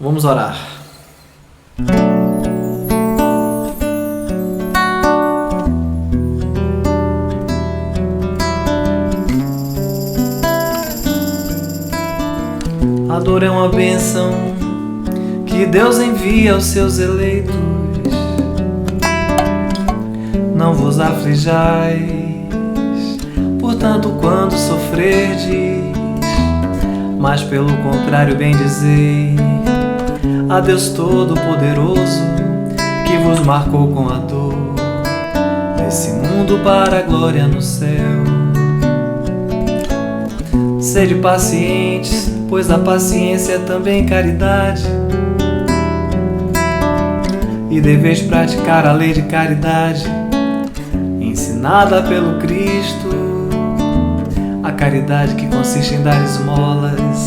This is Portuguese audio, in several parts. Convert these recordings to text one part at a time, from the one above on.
Vamos orar. A dor é uma bênção que Deus envia aos seus eleitos. Não vos aflijais, portanto, quando sofrerdes, mas pelo contrário bendizei a Deus Todo-Poderoso, que vos marcou com a dor desse mundo para a glória no céu. Sede pacientes, pois a paciência é também caridade, e deveis praticar a lei de caridade, ensinada pelo Cristo, a caridade que consiste em dar esmolas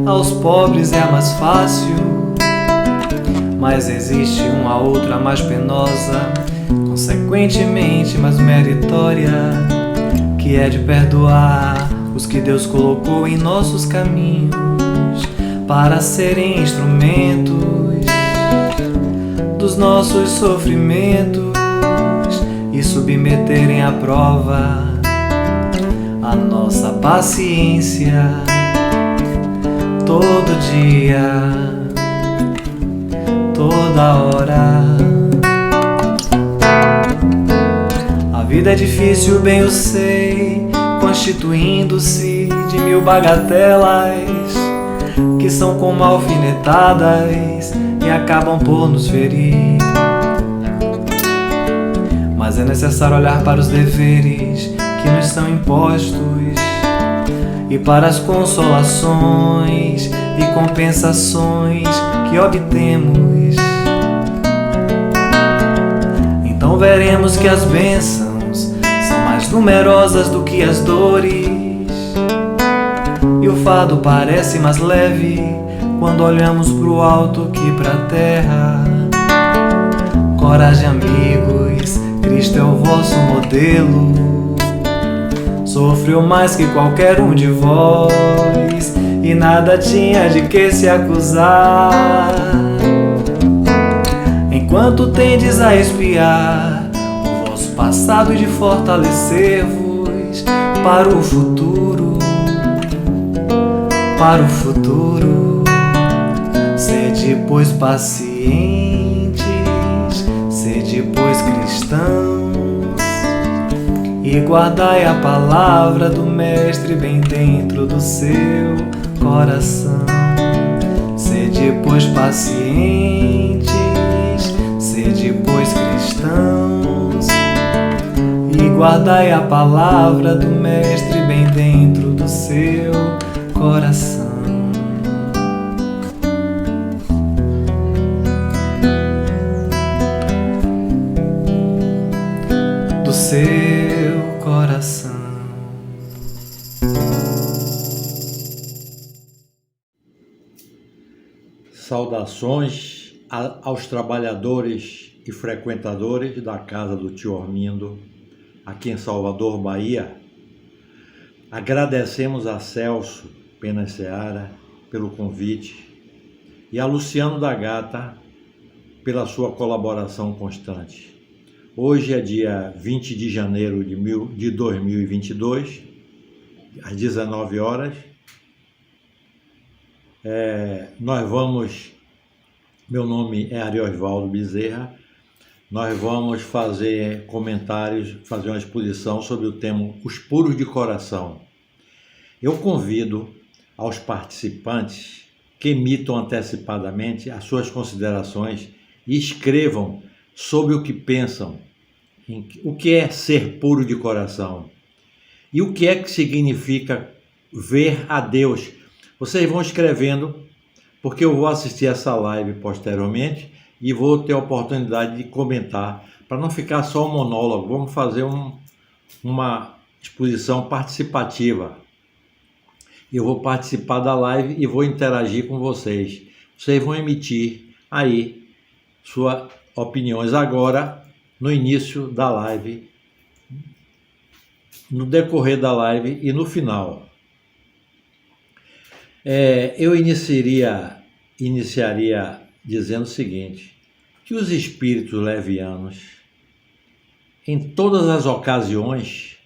aos pobres é a mais fácil, mas existe uma outra mais penosa, consequentemente mais meritória, que é de perdoar os que Deus colocou em nossos caminhos para serem instrumentos dos nossos sofrimentos e submeterem à prova a nossa paciência todo dia, toda hora. A vida é difícil, bem eu sei, constituindo-se de mil bagatelas que são como alfinetadas e acabam por nos ferir. Mas é necessário olhar para os deveres que nos são impostos e para as consolações e compensações que obtemos. Então veremos que as bênçãos são mais numerosas do que as dores, e o fardo parece mais leve quando olhamos pro alto que pra terra. Coragem, amigos, Cristo é o vosso modelo. Sofreu mais que qualquer um de vós e nada tinha de que se acusar. Enquanto tendes a espiar o vosso passado e de fortalecer-vos para o futuro, para o futuro. Sede, pois, pacientes, sede, pois, cristãos, e guardai a palavra do Mestre bem dentro do seu coração. Sede, pois, pacientes, sede, pois, cristãos, e guardai a palavra do Mestre bem dentro do seu coração. Do seu coração. Saudações aos trabalhadores e frequentadores da casa do tio Armindo, aqui em Salvador, Bahia. Agradecemos a Celso Pena Seara pelo convite e a Luciano da Gata pela sua colaboração constante. Hoje é dia 20 de janeiro de 2022, às 19 horas. Meu nome é Ariosvaldo Bezerra. Nós vamos fazer comentários, fazer uma exposição sobre o tema Os Puros de Coração. Eu convido aos participantes que emitam antecipadamente as suas considerações e escrevam sobre o que pensam, o que é ser puro de coração e o que é que significa ver a Deus. Vocês vão escrevendo, porque eu vou assistir essa live posteriormente e vou ter a oportunidade de comentar, para não ficar só um monólogo. Vamos fazer uma exposição participativa. Eu vou participar da live e vou interagir com vocês. Vocês vão emitir aí suas opiniões agora, no início da live, no decorrer da live e no final. Eu iniciaria iniciaria dizendo o seguinte, que os espíritos levianos, em todas as ocasiões,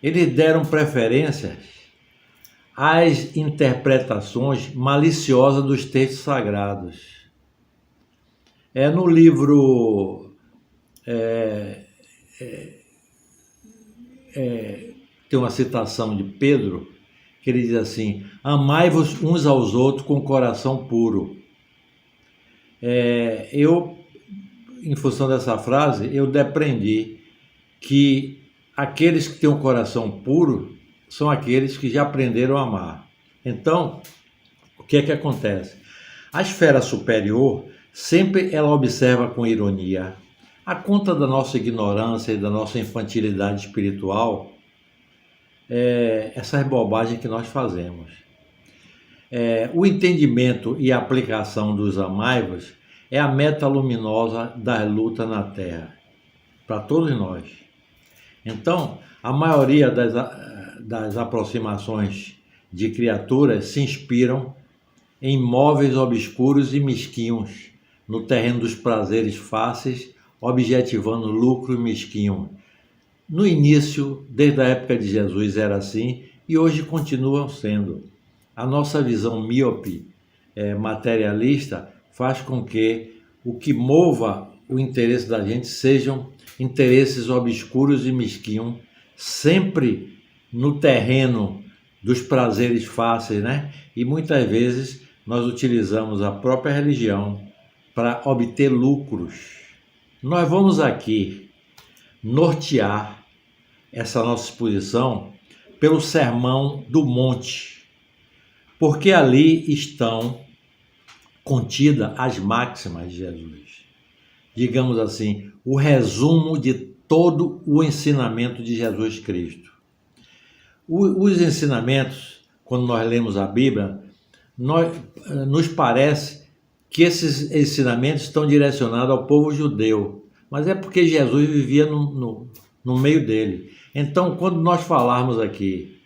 eles deram preferências às interpretações maliciosas dos textos sagrados. No livro tem uma citação de Pedro, que ele diz assim, amai-vos uns aos outros com coração puro. Em função dessa frase, eu depreendi que aqueles que têm um coração puro são aqueles que já aprenderam a amar. Então, o que é que acontece? A esfera superior, sempre ela observa com ironia, a conta da nossa ignorância e da nossa infantilidade espiritual, essas bobagens que nós fazemos. O entendimento e a aplicação dos amai-vos é a meta luminosa das lutas na Terra, para todos nós. Então, a maioria das aproximações de criaturas se inspiram em móveis obscuros e mesquinhos, no terreno dos prazeres fáceis, objetivando lucro mesquinho. No início, desde a época de Jesus era assim, e hoje continuam sendo. A nossa visão míope, materialista, faz com que o que mova o interesse da gente sejam interesses obscuros e mesquinhos, sempre no terreno dos prazeres fáceis, né? E muitas vezes nós utilizamos a própria religião para obter lucros. Nós vamos aqui nortear essa nossa exposição pelo Sermão do Monte, porque ali estão contidas as máximas de Jesus. Digamos assim, o resumo de todo o ensinamento de Jesus Cristo. Os ensinamentos, quando nós lemos a Bíblia, nos parece que esses ensinamentos estão direcionados ao povo judeu, mas é porque Jesus vivia no meio dele. Então, quando nós falarmos aqui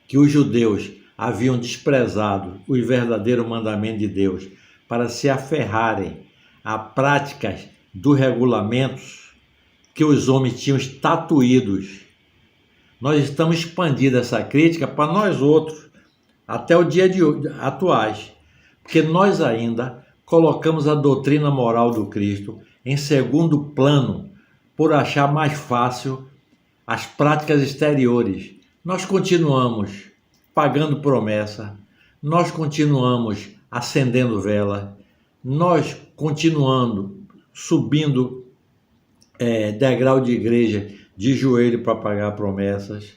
que os judeus haviam desprezado o verdadeiro mandamento de Deus para se aferrarem a práticas dos regulamentos que os homens tinham estatuídos, nós estamos expandindo essa crítica para nós outros, até o dia atuais, porque nós ainda colocamos a doutrina moral do Cristo em segundo plano, por achar mais fácil as práticas exteriores. Nós continuamos pagando promessa, nós continuamos acendendo vela, nós continuando subindo degrau de igreja de joelho para pagar promessas.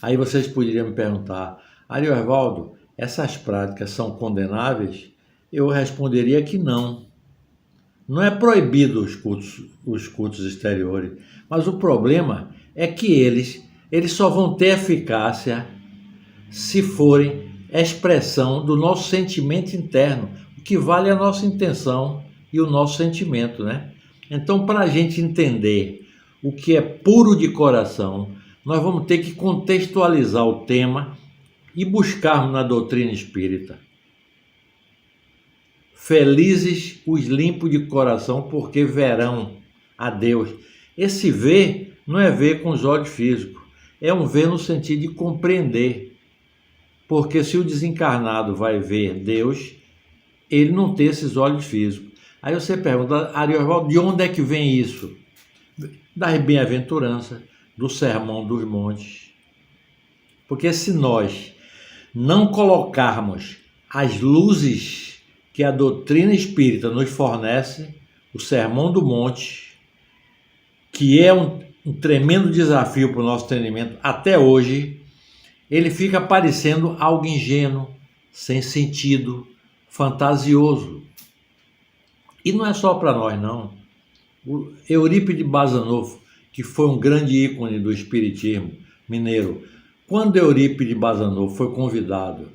Aí vocês poderiam me perguntar, Ariovaldo, essas práticas são condenáveis? Eu responderia que não. Não é proibido os cultos exteriores, mas o problema é que eles só vão ter eficácia se forem expressão do nosso sentimento interno. O que vale é a nossa intenção e o nosso sentimento, né? Então, para a gente entender o que é puro de coração, nós vamos ter que contextualizar o tema e buscarmos na doutrina espírita. Felizes os limpos de coração, porque verão a Deus. Esse ver não é ver com os olhos físicos, é um ver no sentido de compreender. Porque se o desencarnado vai ver Deus, ele não tem esses olhos físicos. Aí você pergunta, Ariovaldo, de onde é que vem isso? Das bem-aventuranças, do Sermão dos Montes. Porque se nós não colocarmos as luzes que a doutrina espírita nos fornece, o Sermão do Monte, que é um tremendo desafio para o nosso entendimento até hoje, ele fica parecendo algo ingênuo, sem sentido, fantasioso. E não é só para nós, não. O Eurípides Bassanufo, que foi um grande ícone do espiritismo mineiro, quando Eurípides Bassanufo foi convidado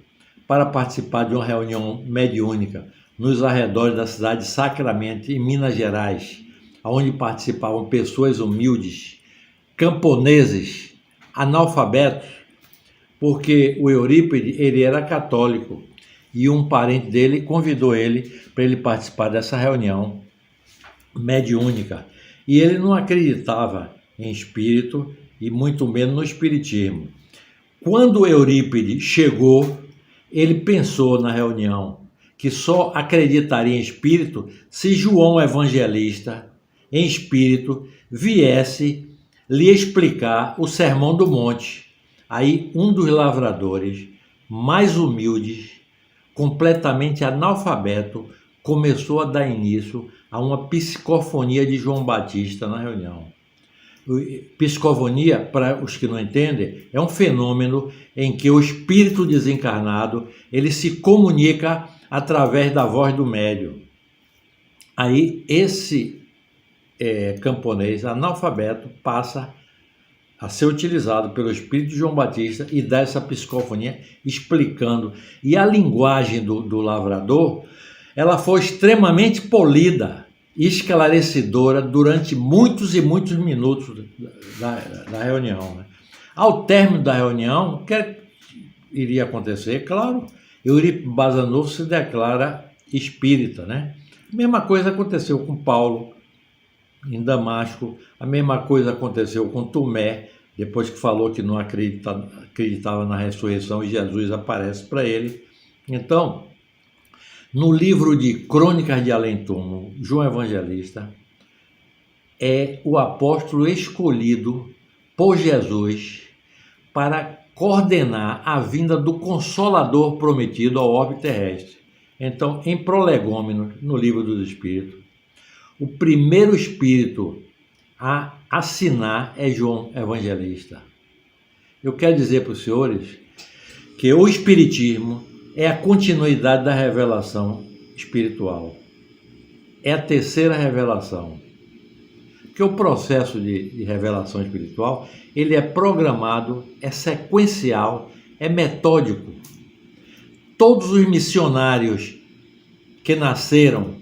para participar de uma reunião mediúnica nos arredores da cidade de Sacramento, em Minas Gerais, onde participavam pessoas humildes, camponeses, analfabetos, porque o Eurípides ele era católico e um parente dele convidou ele para ele participar dessa reunião mediúnica. E ele não acreditava em espírito e muito menos no espiritismo. Quando Eurípides chegou, ele pensou na reunião que só acreditaria em espírito se João Evangelista, em espírito, viesse lhe explicar o Sermão do Monte. Aí um dos lavradores mais humildes, completamente analfabeto, começou a dar início a uma psicofonia de João Batista na reunião. Psicofonia, para os que não entendem, é um fenômeno em que o espírito desencarnado ele se comunica através da voz do médium. Aí esse camponês analfabeto passa a ser utilizado pelo espírito de João Batista e dá essa psicofonia explicando. E a linguagem do lavrador, ela foi extremamente polida e esclarecedora durante muitos e muitos minutos da reunião. Né? Ao término da reunião, o que iria acontecer? Claro, Eurípides Barçanufo se declara espírita. Né? A mesma coisa aconteceu com Paulo em Damasco, a mesma coisa aconteceu com Tomé, depois que falou que não acreditava na ressurreição e Jesus aparece para ele. Então, no livro de Crônicas de Além-Túmulo, João Evangelista é o apóstolo escolhido por Jesus para coordenar a vinda do Consolador prometido ao orbe terrestre. Então, em Prolegômenos, no livro dos Espíritos, o primeiro espírito a assinar é João Evangelista. Eu quero dizer para os senhores que o Espiritismo é a continuidade da revelação espiritual. É a terceira revelação. Porque o processo de revelação espiritual, ele é programado, é sequencial, é metódico. Todos os missionários que nasceram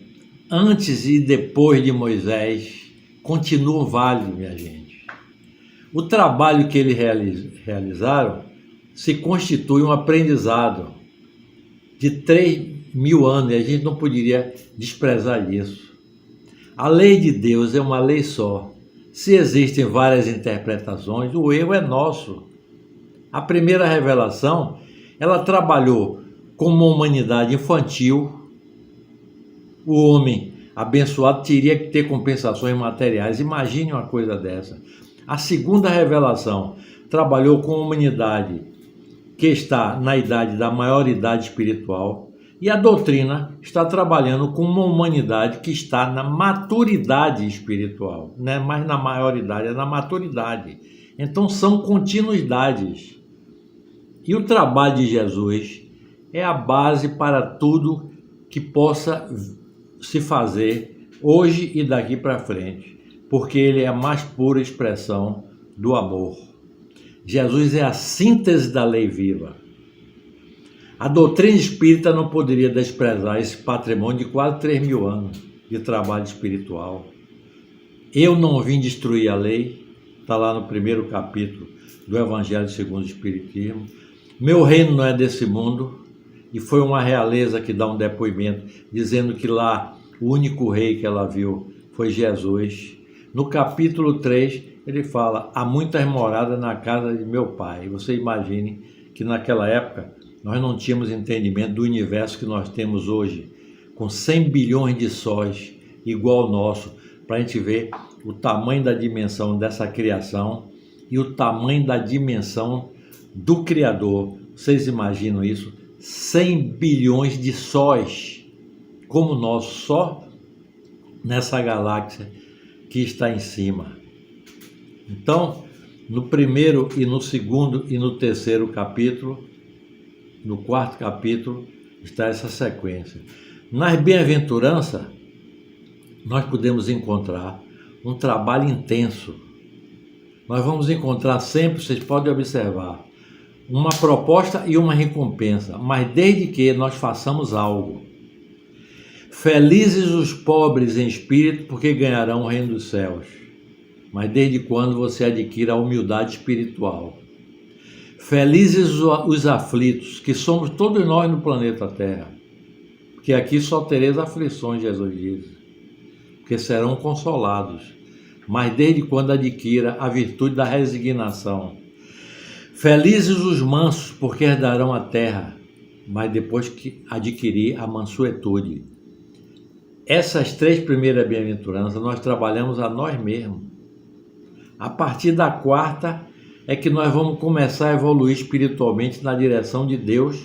antes e depois de Moisés continuam válidos, minha gente. O trabalho que eles realizaram se constitui um aprendizado de 3.000 anos, e a gente não poderia desprezar isso. A lei de Deus é uma lei só. Se existem várias interpretações, o erro é nosso. A primeira revelação, ela trabalhou com uma humanidade infantil. O homem abençoado teria que ter compensações materiais. Imagine uma coisa dessa. A segunda revelação trabalhou com a humanidade que está na idade da maioridade espiritual, e a doutrina está trabalhando com uma humanidade que está na maturidade espiritual, não é mais na maioridade, é na maturidade. Então são continuidades. E o trabalho de Jesus é a base para tudo que possa se fazer hoje e daqui para frente, porque ele é a mais pura expressão do amor. Jesus é a síntese da lei viva. A doutrina espírita não poderia desprezar esse patrimônio de quase 3.000 anos de trabalho espiritual. Eu não vim destruir a lei, está lá no primeiro capítulo do Evangelho segundo o Espiritismo. Meu reino não é desse mundo, e foi uma realeza que dá um depoimento, dizendo que lá o único rei que ela viu foi Jesus. No capítulo 3, ele fala, há muitas moradas na casa de meu pai. Você imagine que naquela época nós não tínhamos entendimento do universo que nós temos hoje, com 100 bilhões de sóis, igual ao nosso, para a gente ver o tamanho da dimensão dessa criação e o tamanho da dimensão do Criador. Vocês imaginam isso? 100 bilhões de sóis, como nós, só nessa galáxia que está em cima. Então, no primeiro e no segundo e no terceiro capítulo, no quarto capítulo, está essa sequência. Nas bem-aventuranças, nós podemos encontrar um trabalho intenso. Nós vamos encontrar sempre, vocês podem observar, uma proposta e uma recompensa, mas desde que nós façamos algo. Felizes os pobres em espírito, porque ganharão o reino dos céus. Mas desde quando você adquire a humildade espiritual. Felizes os aflitos, que somos todos nós no planeta Terra, porque aqui só tereis aflições, Jesus diz, porque serão consolados, mas desde quando adquira a virtude da resignação. Felizes os mansos, porque herdarão a terra, mas depois que adquirir a mansuetude. Essas 3 primeiras bem-aventuranças nós trabalhamos a nós mesmos. A partir da 4ª é que nós vamos começar a evoluir espiritualmente na direção de Deus,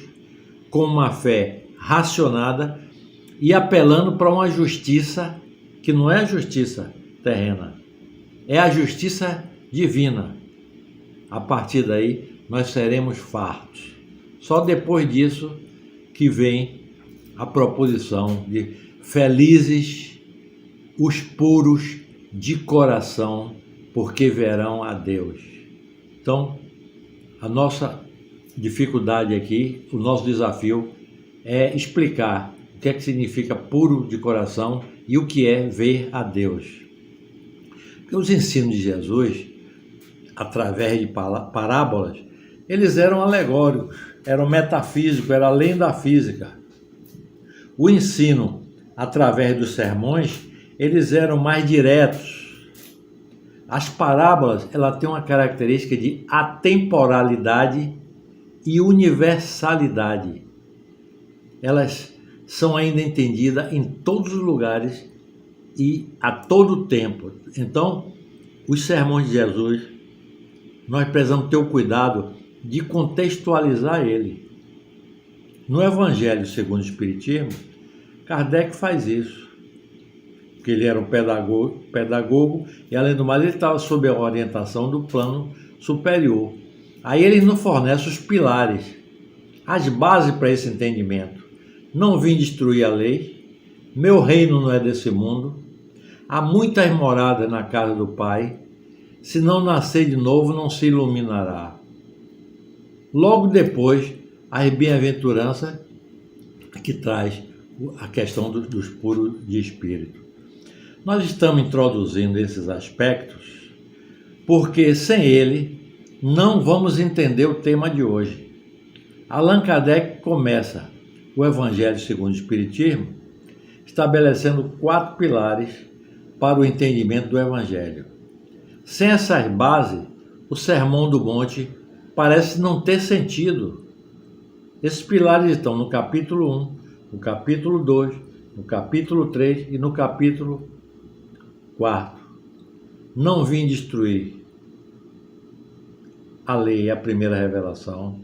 com uma fé racionada e apelando para uma justiça que não é a justiça terrena, é a justiça divina. A partir daí nós seremos fartos. Só depois disso que vem a proposição de felizes os puros de coração, porque verão a Deus. Então, a nossa dificuldade aqui, o nosso desafio é explicar o que é que significa puro de coração e o que é ver a Deus. Porque os ensinos de Jesus, através de parábolas, eles eram alegóricos, eram metafísicos, era além da física. O ensino, através dos sermões, eles eram mais diretos. As parábolas, ela tem uma característica de atemporalidade e universalidade. Elas são ainda entendidas em todos os lugares e a todo tempo. Então, os sermões de Jesus, nós precisamos ter o cuidado de contextualizar ele. No Evangelho segundo o Espiritismo, Kardec faz isso, porque ele era um pedagogo e, além do mais, ele estava sob a orientação do plano superior. Aí ele nos fornece os pilares, as bases para esse entendimento. Não vim destruir a lei, meu reino não é desse mundo, há muitas moradas na casa do Pai, se não nascer de novo não se iluminará. Logo depois, as bem-aventuranças que traz a questão dos puros de espírito. Nós estamos introduzindo esses aspectos porque sem ele não vamos entender o tema de hoje. Allan Kardec começa o Evangelho segundo o Espiritismo estabelecendo 4 pilares para o entendimento do Evangelho. Sem essas bases, o Sermão do Monte parece não ter sentido. Esses pilares estão no capítulo 1, no capítulo 2, no capítulo 3 e no capítulo 4. Não vim destruir a lei, a primeira revelação.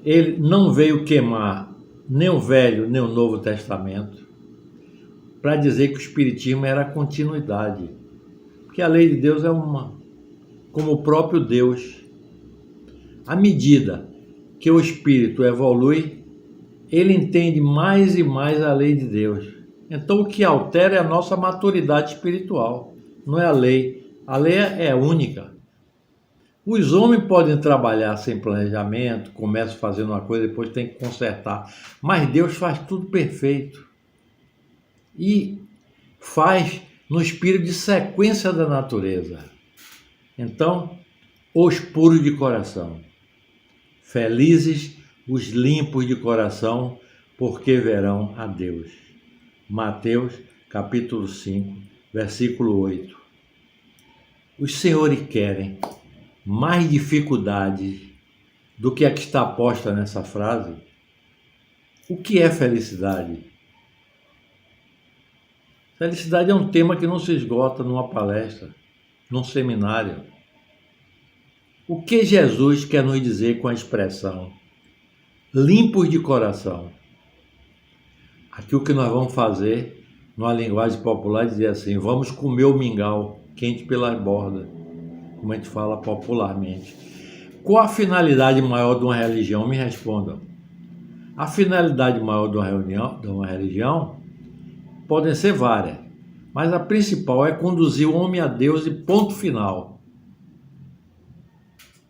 Ele não veio queimar nem o Velho nem o Novo Testamento, para dizer que o Espiritismo era a continuidade. Porque a lei de Deus é uma, como o próprio Deus. À medida que o Espírito evolui, ele entende mais e mais a lei de Deus. Então o que altera é a nossa maturidade espiritual, não é a lei. A lei é única. Os homens podem trabalhar sem planejamento, começam fazendo uma coisa, depois tem que consertar. Mas Deus faz tudo perfeito. E faz no espírito de sequência da natureza. Então, os puros de coração. Felizes os limpos de coração, porque verão a Deus. Mateus, capítulo 5, versículo 8. Os senhores querem mais dificuldade do que a que está posta nessa frase? O que é felicidade? Felicidade é um tema que não se esgota numa palestra, num seminário. O que Jesus quer nos dizer com a expressão limpos de coração? Aqui o que nós vamos fazer, numa linguagem popular, é dizer assim: vamos comer o mingau quente pelas bordas, como a gente fala popularmente. Qual a finalidade maior de uma religião? Me respondam. A finalidade maior de uma religião podem ser várias, mas a principal é conduzir o homem a Deus e ponto final.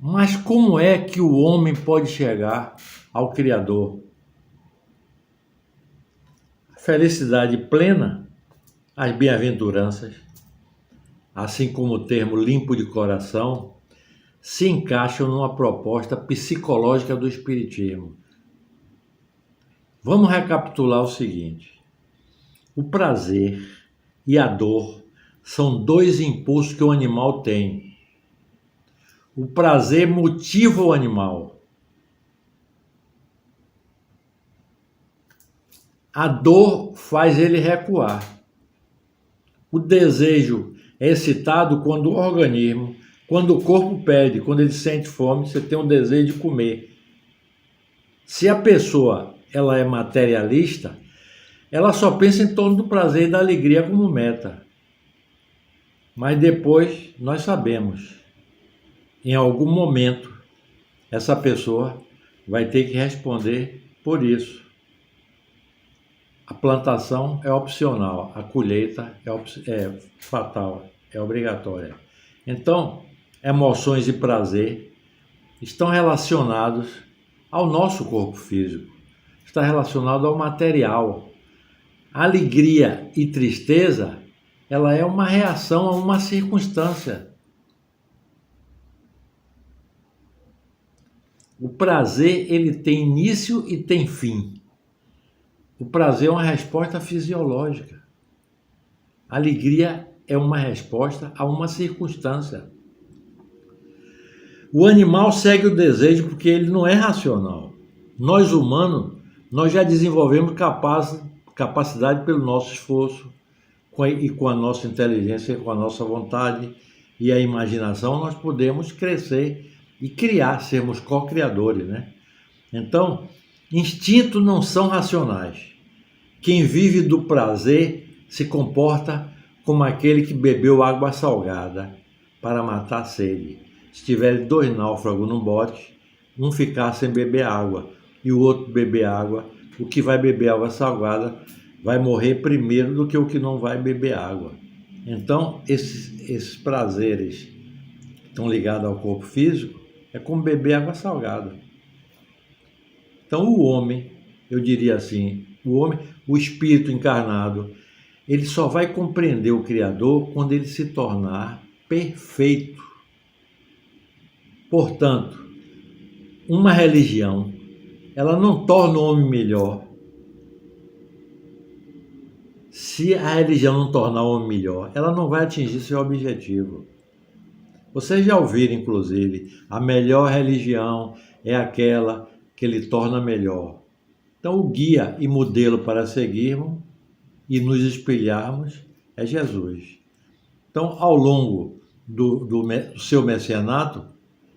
Mas como é que o homem pode chegar ao Criador? A felicidade plena, as bem-aventuranças, assim como o termo limpo de coração, se encaixam numa proposta psicológica do Espiritismo. Vamos recapitular o seguinte: o prazer e a dor são dois impulsos que o animal tem. O prazer motiva o animal. A dor faz ele recuar. O desejo é excitado quando o organismo, quando o corpo pede, quando ele sente fome, você tem um desejo de comer. Se a pessoa ela é materialista, ela só pensa em torno do prazer e da alegria como meta. Mas depois nós sabemos, em algum momento, essa pessoa vai ter que responder por isso. A plantação é opcional, a colheita é fatal, é obrigatória. Então, emoções e prazer estão relacionados ao nosso corpo físico, está relacionado ao material. Alegria e tristeza, ela é uma reação a uma circunstância. O prazer, ele tem início e tem fim. O prazer é uma resposta fisiológica. A alegria é uma resposta a uma circunstância. O animal segue o desejo porque ele não é racional. Nós humanos, nós já desenvolvemos capacidade pelo nosso esforço e com a nossa inteligência, com a nossa vontade e a imaginação, nós podemos crescer e criar, sermos co-criadores, né? Então, instintos não são racionais. Quem vive do prazer se comporta como aquele que bebeu água salgada para matar a sede. Se tiver dois náufragos num bote, um ficar sem beber água e o outro beber água, o que vai beber água salgada vai morrer primeiro do que o que não vai beber água. Então, esses prazeres que estão ligados ao corpo físico é como beber água salgada. Então, o homem, eu diria assim, o espírito encarnado, ele só vai compreender o Criador quando ele se tornar perfeito. Portanto, uma religião, ela não torna o homem melhor. Se a religião não tornar o homem melhor, ela não vai atingir seu objetivo. Vocês já ouviram, inclusive, a melhor religião é aquela que lhe torna melhor. Então, o guia e modelo para seguirmos e nos espelharmos é Jesus. Então, ao longo do seu messianato,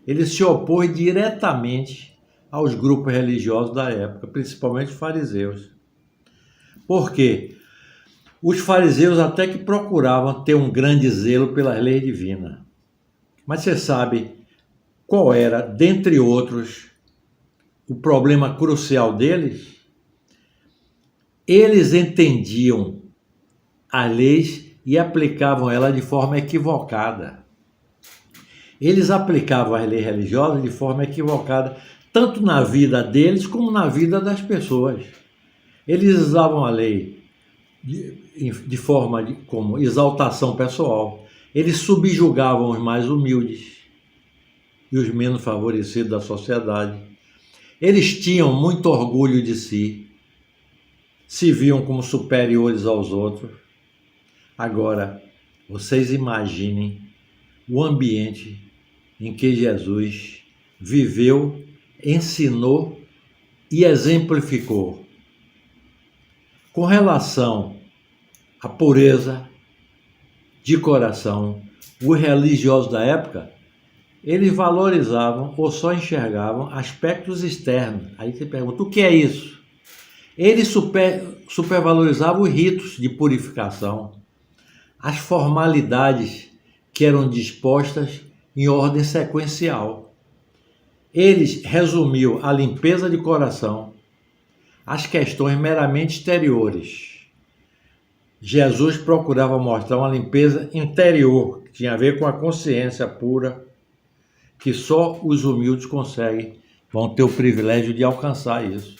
ele se opôs diretamente aos grupos religiosos da época, principalmente os fariseus. Por quê? Os fariseus até que procuravam ter um grande zelo pelas leis divinas. Mas você sabe qual era, dentre outros, o problema crucial deles? Eles entendiam as leis e aplicavam elas de forma equivocada. Eles aplicavam as leis religiosas de forma equivocada, tanto na vida deles como na vida das pessoas. Eles usavam a lei de forma como exaltação pessoal. Eles subjugavam os mais humildes e os menos favorecidos da sociedade. Eles tinham muito orgulho de si, se viam como superiores aos outros. Agora, vocês imaginem o ambiente em que Jesus viveu, ensinou e exemplificou. Com relação à pureza de coração, os religiosos da época, eles valorizavam ou só enxergavam aspectos externos. Aí você pergunta, o que é isso? Eles supervalorizavam os ritos de purificação, as formalidades que eram dispostas em ordem sequencial. Eles resumiam a limpeza de coração às questões meramente exteriores. Jesus procurava mostrar uma limpeza interior, que tinha a ver com a consciência pura, que só os humildes vão ter o privilégio de alcançar isso.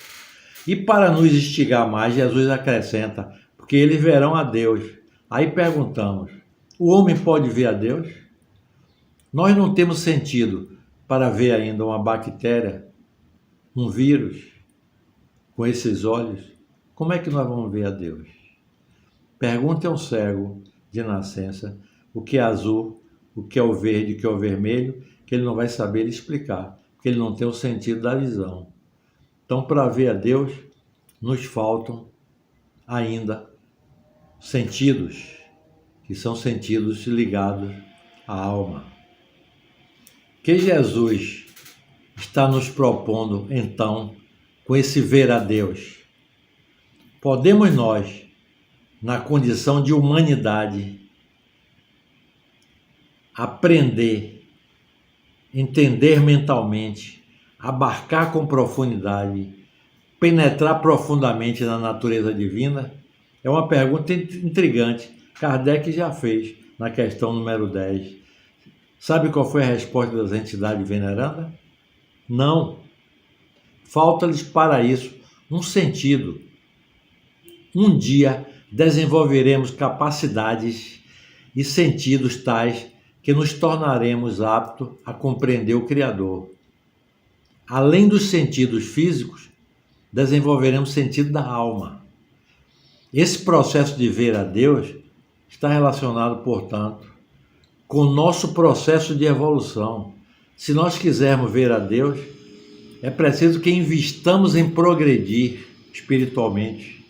E para nos instigar mais, Jesus acrescenta, porque eles verão a Deus. Aí perguntamos, o homem pode ver a Deus? Nós não temos sentido para ver ainda uma bactéria, um vírus, com esses olhos, como é que nós vamos ver a Deus? Pergunte a um cego de nascença o que é azul, o que é o verde, o que é o vermelho, que ele não vai saber explicar, porque ele não tem o sentido da visão. Então, para ver a Deus, nos faltam ainda sentidos, que são sentidos ligados à alma. Que Jesus está nos propondo, então, com esse ver a Deus? Podemos nós, na condição de humanidade, aprender, entender mentalmente, abarcar com profundidade, penetrar profundamente na natureza divina? É uma pergunta intrigante. Kardec já fez na questão número 10. Sabe qual foi a resposta das entidades venerandas? Não. Falta-lhes para isso um sentido. Um dia desenvolveremos capacidades e sentidos tais que nos tornaremos aptos a compreender o Criador. Além dos sentidos físicos, desenvolveremos sentido da alma. Esse processo de ver a Deus está relacionado, portanto, com o nosso processo de evolução. Se nós quisermos ver a Deus, é preciso que investamos em progredir espiritualmente.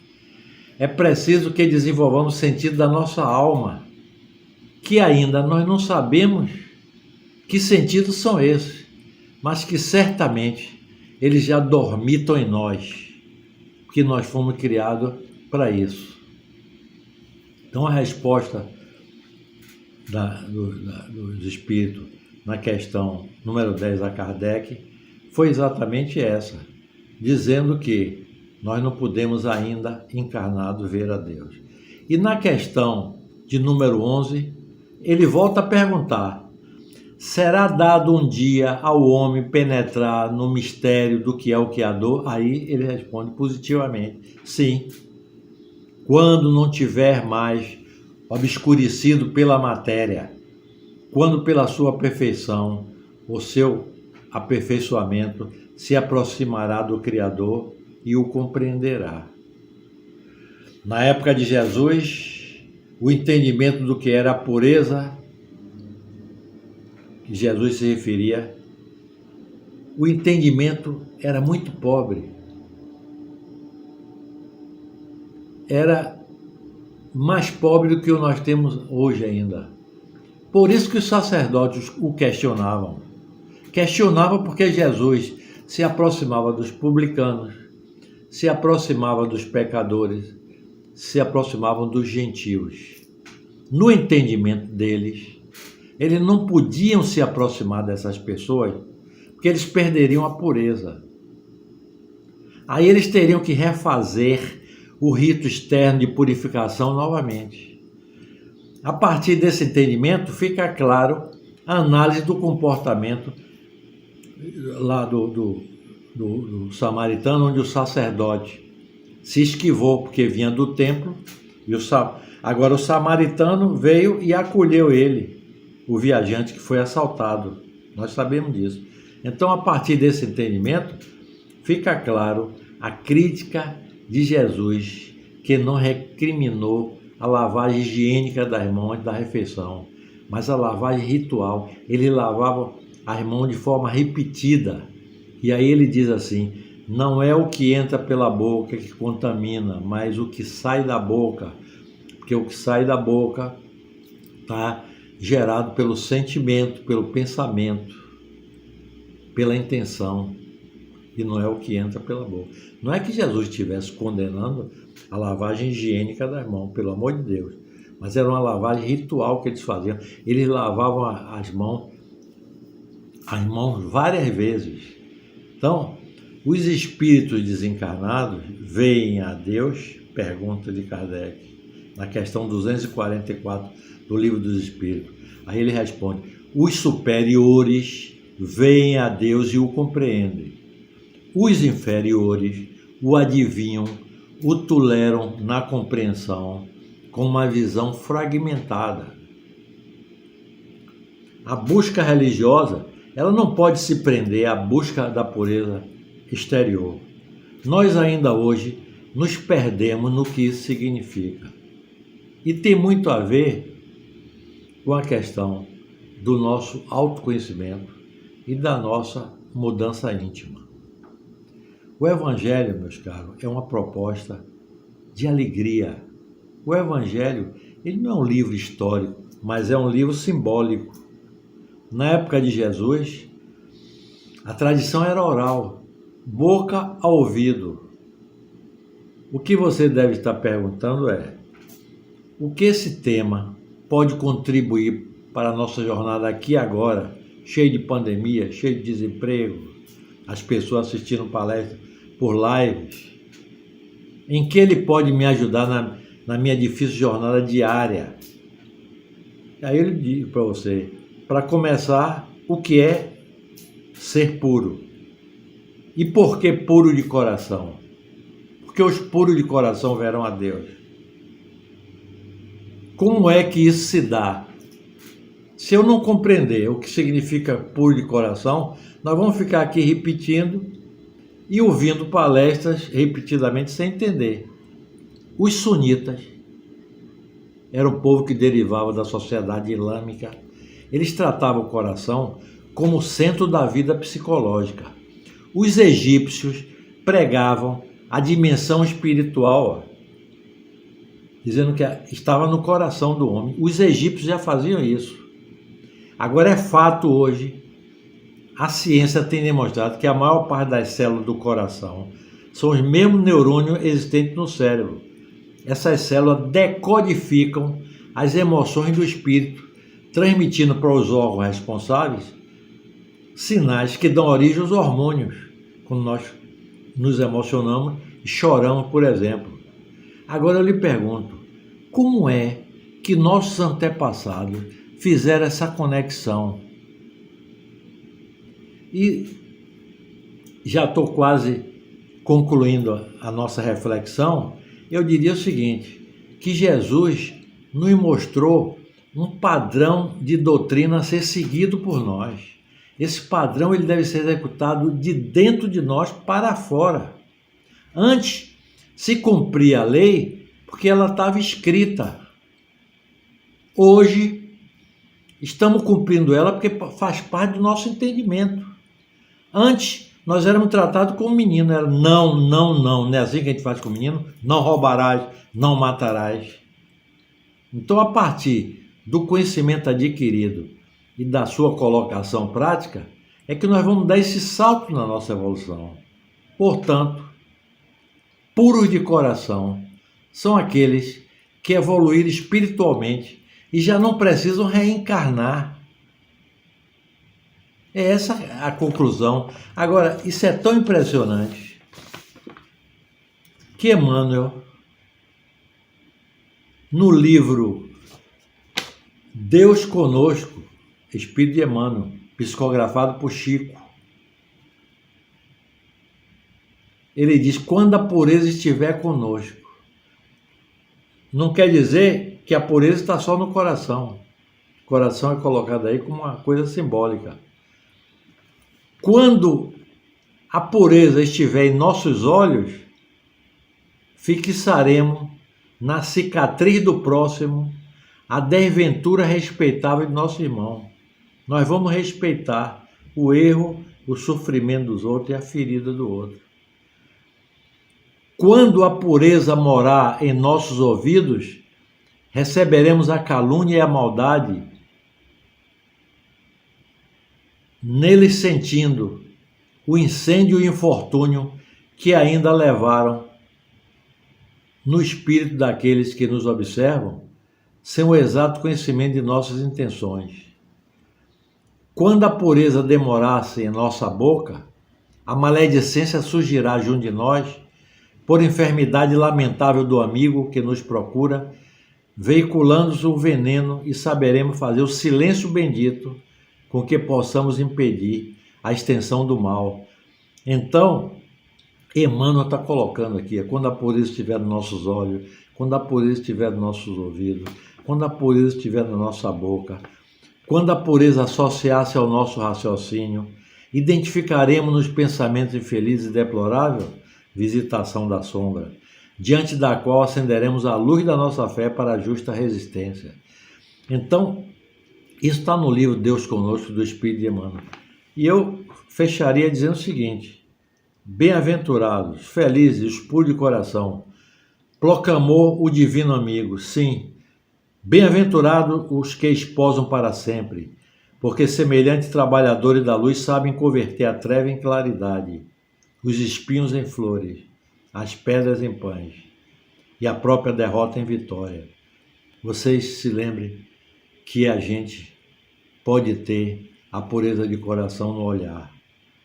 É preciso que desenvolvamos o sentido da nossa alma, que ainda nós não sabemos que sentidos são esses, mas que certamente eles já dormitam em nós, porque nós fomos criados para isso. Então a resposta dos espíritos na questão número 10 a Kardec foi exatamente essa, dizendo que nós não podemos ainda encarnados ver a Deus. E na questão de número 11, ele volta a perguntar: será dado um dia ao homem penetrar no mistério do que é o Criador? Aí ele responde positivamente: sim. Quando não tiver mais obscurecido pela matéria, quando pela sua perfeição, o seu aperfeiçoamento se aproximará do Criador e o compreenderá. Na época de Jesus, o entendimento do que era a pureza, que Jesus se referia, o entendimento era muito pobre. Era mais pobre do que nós temos hoje ainda. Por isso que os sacerdotes o questionavam. Questionavam porque Jesus se aproximava dos publicanos, se aproximava dos pecadores, se aproximavam dos gentios. No entendimento deles, eles não podiam se aproximar dessas pessoas porque eles perderiam a pureza. Aí eles teriam que refazer o rito externo de purificação novamente. A partir desse entendimento, fica claro a análise do comportamento lá do samaritano, onde o sacerdote se esquivou porque vinha do templo, e agora o samaritano veio e acolheu ele, o viajante que foi assaltado. Nós sabemos disso. Então, a partir desse entendimento, fica claro a crítica de Jesus, que não recriminou a lavagem higiênica das mãos da refeição, mas a lavagem ritual. Ele lavava as mãos de forma repetida. E aí ele diz assim: não é o que entra pela boca que contamina, mas o que sai da boca, porque o que sai da boca está gerado pelo sentimento, pelo pensamento, pela intenção, e não é o que entra pela boca. Não é que Jesus estivesse condenando a lavagem higiênica das mãos, pelo amor de Deus, mas era uma lavagem ritual que eles faziam. Eles lavavam as mãos várias vezes. Então, os espíritos desencarnados veem a Deus? Pergunta de Kardec, na questão 244 do Livro dos Espíritos. Aí ele responde: os superiores veem a Deus e o compreendem. Os inferiores o adivinham, o toleram na compreensão, com uma visão fragmentada. A busca religiosa ela não pode se prender à busca da pureza exterior. Nós ainda hoje nos perdemos no que isso significa. E tem muito a ver com a questão do nosso autoconhecimento e da nossa mudança íntima. O Evangelho, meus caros, é uma proposta de alegria. O Evangelho, ele não é um livro histórico, mas é um livro simbólico. Na época de Jesus, a tradição era oral, boca a ouvido. O que você deve estar perguntando é: o que esse tema pode contribuir para a nossa jornada aqui e agora, cheio de pandemia, cheio de desemprego, as pessoas assistindo palestras por lives? Em que ele pode me ajudar na minha difícil jornada diária? Aí eu digo para você, para começar, o que é ser puro? E por que puro de coração? Porque os puros de coração verão a Deus. Como é que isso se dá? Se eu não compreender o que significa puro de coração, nós vamos ficar aqui repetindo e ouvindo palestras repetidamente sem entender. Os sunitas era o povo que derivava da sociedade islâmica. Eles tratavam o coração como o centro da vida psicológica. Os egípcios pregavam a dimensão espiritual, dizendo que estava no coração do homem. Os egípcios já faziam isso. Agora é fato hoje, a ciência tem demonstrado que a maior parte das células do coração são os mesmos neurônios existentes no cérebro. Essas células decodificam as emoções do espírito, transmitindo para os órgãos responsáveis sinais que dão origem aos hormônios, quando nós nos emocionamos e choramos, por exemplo. Agora eu lhe pergunto, como é que nossos antepassados fizeram essa conexão? E já estou quase concluindo a nossa reflexão. Eu diria o seguinte, que Jesus nos mostrou um padrão de doutrina a ser seguido por nós. Esse padrão ele deve ser executado de dentro de nós para fora. Antes se cumpria a lei porque ela estava escrita. Hoje estamos cumprindo ela porque faz parte do nosso entendimento. Antes nós éramos tratados como menino, era não, não é assim que a gente faz com o menino? Não roubarás, não matarás. Então, a partir do conhecimento adquirido e da sua colocação prática, é que nós vamos dar esse salto na nossa evolução. Portanto, puros de coração são aqueles que evoluíram espiritualmente e já não precisam reencarnar. É essa a conclusão. Agora, isso é tão impressionante que Emmanuel, no livro Deus Conosco, Espírito de Emmanuel, psicografado por Chico, ele diz, quando a pureza estiver conosco. Não quer dizer que a pureza está só no coração. O coração é colocado aí como uma coisa simbólica. Quando a pureza estiver em nossos olhos, fixaremos na cicatriz do próximo a desventura respeitável de nosso irmão. Nós vamos respeitar o erro, o sofrimento dos outros e a ferida do outro. Quando a pureza morar em nossos ouvidos, receberemos a calúnia e a maldade, neles sentindo o incêndio e o infortúnio que ainda levaram no espírito daqueles que nos observam, sem o exato conhecimento de nossas intenções. Quando a pureza demorar-se em nossa boca, a maledicência surgirá junto de nós, por enfermidade lamentável do amigo que nos procura, veiculando-se o veneno, e saberemos fazer o silêncio bendito com que possamos impedir a extensão do mal. Então, Emmanuel está colocando aqui, quando a pureza estiver nos nossos olhos, quando a pureza estiver nos nossos ouvidos, quando a pureza estiver na nossa boca, Quando a pureza associar-se ao nosso raciocínio, identificaremos nos pensamentos infelizes e deplorável visitação da sombra, diante da qual acenderemos a luz da nossa fé para a justa resistência. Então, isso está no livro Deus Conosco, do Espírito de Emmanuel. E eu fecharia dizendo o seguinte: bem-aventurados, felizes, os puros de coração, proclamou o divino amigo, sim, bem-aventurados os que esposam para sempre, porque semelhantes trabalhadores da luz sabem converter a treva em claridade, os espinhos em flores, as pedras em pães e a própria derrota em vitória. Vocês se lembrem que a gente pode ter a pureza de coração no olhar,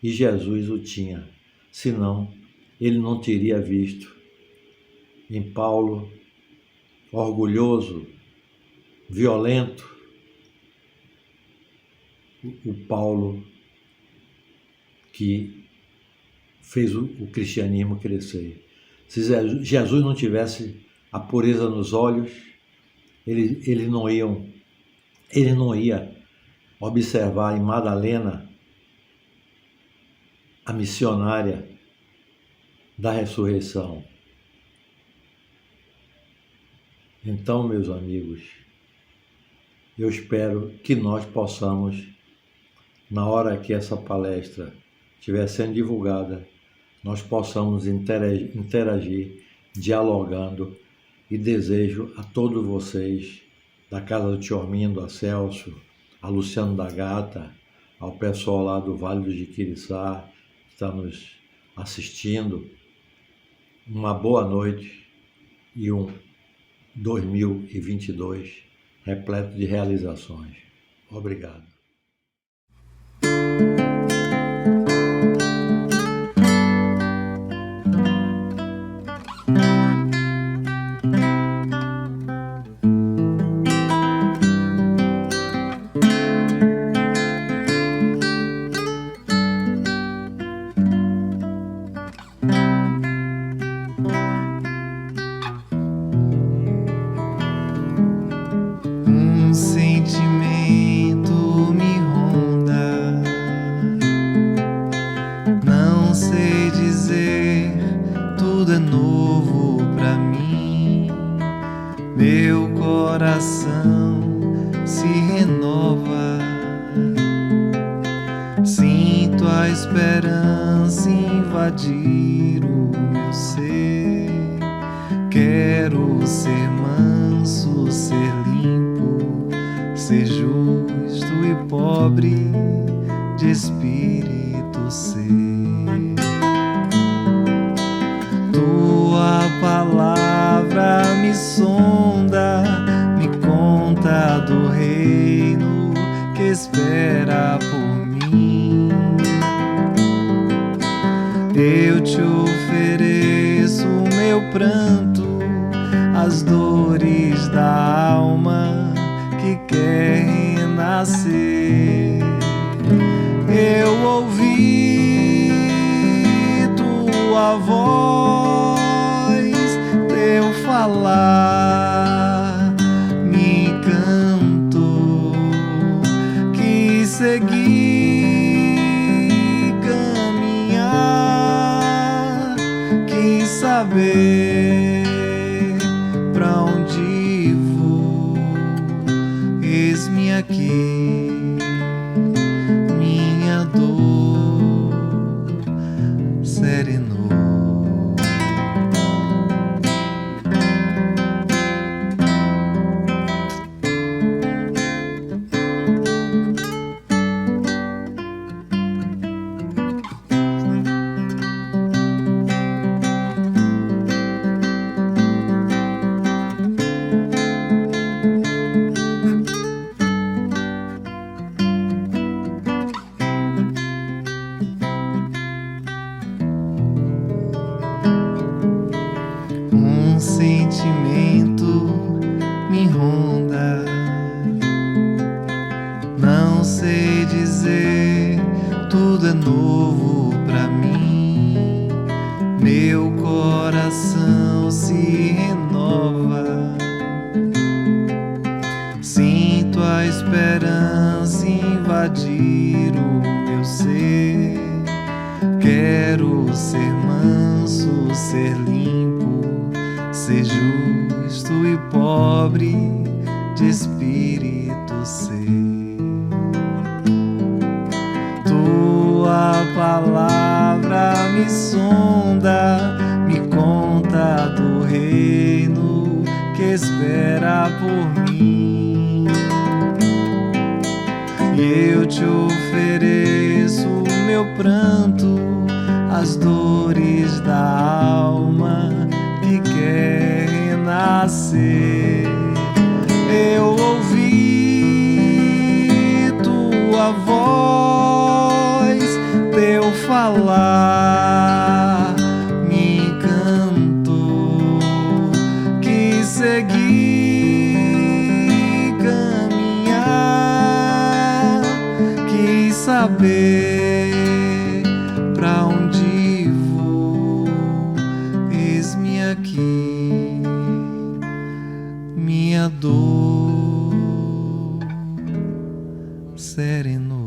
e Jesus o tinha, senão ele não teria visto em Paulo, orgulhoso, violento, o Paulo que fez o cristianismo crescer. Se Jesus não tivesse a pureza nos olhos, ele não ia observar em Madalena a missionária da ressurreição. Então, meus amigos, eu espero que nós possamos, na hora que essa palestra estiver sendo divulgada, nós possamos interagir, dialogando, e desejo a todos vocês, da Casa do Tio Armindo, a Celso, a Luciano da Gata, ao pessoal lá do Vale do Jiquiriçá, que está nos assistindo, uma boa noite e um 2022 repleto de realizações. Obrigado. Coração se renova, sinto a esperança invadir o meu ser. Quero ser manso, ser limpo, ser justo e pobre de espírito ser. Tua palavra me sonda, me conta do reino que espera por mim. Eu te ofereço meu pranto, as dores da alma que quer renascer. Eu ouvi tua voz, teu falar me encantou, quis seguir, caminhar, quis saber pra onde vou. Eis-me aqui, minha dor serenou. Sentimento me ronda, não sei dizer, tudo é novo pra mim. Meu coração se renova, sinto a esperança ser manso, ser limpo, ser justo e pobre de espírito ser. Tua palavra me sonda, me conta do reino que espera por mim. E eu te ofereço o meu pranto, as dores da alma que quer renascer. Eu ouvi tua voz, teu falar me encantou, quis seguir, caminhar, quis saber pra onde vou. Eis-me aqui, minha dor serenou.